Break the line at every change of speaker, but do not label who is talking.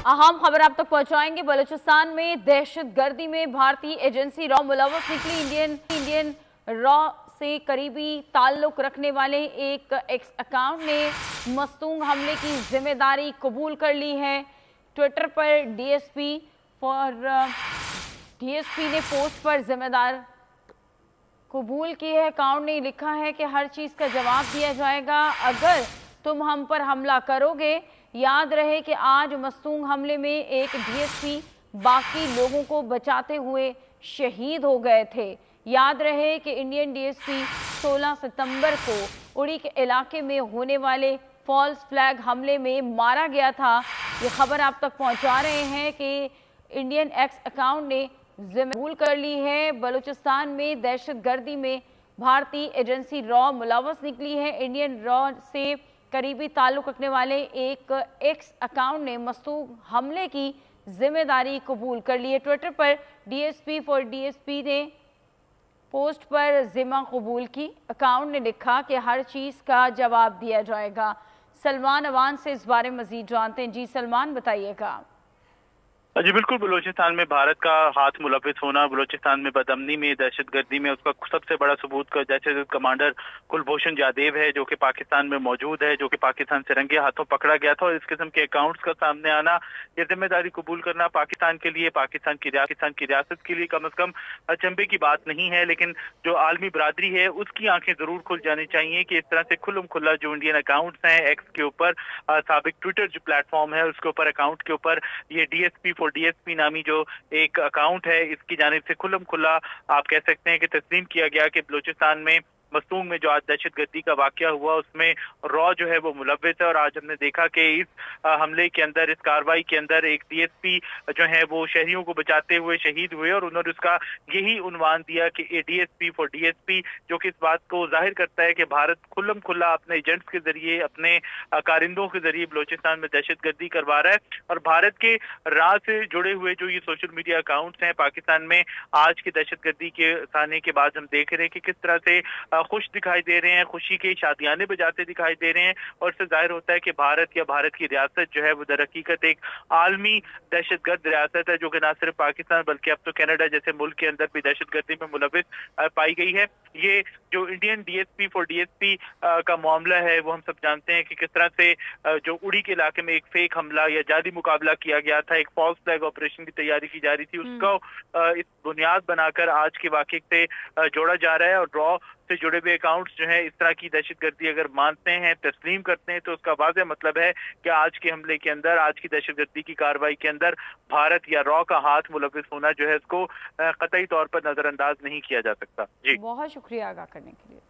अहम खबर आप तक पहुंचाएंगे। बलूचिस्तान में दहशतगर्दी में भारतीय एजेंसी रॉ मुलव्वस निकली। इंडियन रॉ से करीबी ताल्लुक रखने वाले एक एक्स अकाउंट ने मस्तूंग हमले की जिम्मेदारी कबूल कर ली है। ट्विटर पर डीएसपी ने पोस्ट पर जिम्मेदार कबूल की है। अकाउंट ने लिखा है कि हर चीज का जवाब दिया जाएगा अगर तुम हम पर हमला करोगे। याद रहे कि आज मस्तूंग हमले में एक डीएसपी बाकी लोगों को बचाते हुए शहीद हो गए थे। याद रहे कि इंडियन डीएसपी 16 सितंबर को उड़ी के इलाके में होने वाले फॉल्स फ्लैग हमले में मारा गया था। ये खबर आप तक पहुंचा रहे हैं कि इंडियन एक्स अकाउंट ने कबूल कर ली है। बलूचिस्तान में दहशतगर्दी में भारतीय एजेंसी रॉ मुलव्वस निकली है। इंडियन रॉ से करीबी ताल्लुक रखने वाले एक एक्स अकाउंट ने मस्तूंग हमले की जिम्मेदारी कबूल कर ली है। ट्विटर पर डीएसपी ने पोस्ट पर जिम्मा कबूल की। अकाउंट ने लिखा कि हर चीज का जवाब दिया जाएगा। सलमान अवान से इस बारे में मजीद जानते हैं। जी सलमान, बताइएगा।
जी बिल्कुल, बलूचिस्तान में भारत का हाथ मुलव्विस होना, बलूचिस्तान में बदअमनी में, दहशतगर्दी में उसका सबसे बड़ा सबूत का जैसे कमांडर कुलभूषण जादेव है जो कि पाकिस्तान में मौजूद है, जो कि पाकिस्तान से रंगे हाथों पकड़ा गया था। और इस किस्म के अकाउंट्स का सामने आना, ये जिम्मेदारी कबूल करना पाकिस्तान के लिए, पाकिस्तान की रियासत के लिए कम से कम अचंभे की बात नहीं है। लेकिन जो आलमी बरादरी है उसकी आंखें जरूर खुल जानी चाहिए कि इस तरह से खुल्लम खुल्ला जो इंडियन अकाउंट्स हैं एक्स के ऊपर, साबिक ट्विटर जो प्लेटफॉर्म है उसके ऊपर, अकाउंट के ऊपर ये डीएसपी नामी जो एक अकाउंट है इसकी जानिब से खुल्लम खुल्ला आप कह सकते हैं कि तस्लीम किया गया कि बलूचिस्तान में मस्तूंग में जो आज दहशतगर्दी का वाकया हुआ उसमें रॉ जो है वो मुलव्विस है। और आज हमने देखा कि इस हमले के अंदर, इस कार्रवाई के अंदर एक डीएसपी जो है वो शहरियों को बचाते हुए शहीद हुए और उन्होंने उसका यही उन्वान दिया कि डीएसपी, जो कि इस बात को जाहिर करता है कि भारत खुल्लम खुल्ला अपने एजेंट्स के जरिए, अपने कारिंदों के जरिए बलूचिस्तान में दहशतगर्दी करवा रहा है। और भारत के राह से जुड़े हुए जो ये सोशल मीडिया अकाउंट्स हैं पाकिस्तान में आज की दहशतगर्दी के आने के बाद हम देख रहे हैं कि किस तरह से खुश दिखाई दे रहे हैं, खुशी के शादियाने बजाते दिखाई दे रहे हैं। और इससे जाहिर होता है कि भारत या भारत की रियासत जो है वो दर हकीकत एक आलमी दहशतगर्द रियासत है जो कि न सिर्फ पाकिस्तान बल्कि अब तो कनाडा जैसे मुल्क के अंदर भी दहशतगर्दी में मुलव्विस पाई गई है। ये जो इंडियन डीएसपी का मामला है वो हम सब जानते हैं कि किस तरह से जो उड़ी के इलाके में एक फेक हमला या जादी मुकाबला किया गया था, एक फॉल्स फ्लैग ऑपरेशन की तैयारी की जा रही थी, उसका इस बुनियाद बनाकर आज के वाकये से जोड़ा जा रहा है। और रॉ से जुड़े हुए अकाउंट्स जो है इस तरह की दहशतगर्दी अगर मानते हैं, तस्लीम करते हैं, तो उसका वाज़ेह मतलब है कि आज के हमले के अंदर, आज की दहशतगर्दी की कार्रवाई के अंदर भारत या रॉ का हाथ मुलव्विस होना जो है इसको कतई तौर पर नजरअंदाज नहीं किया जा सकता। जी,
बहुत शुक्रिया आगाह करने के लिए।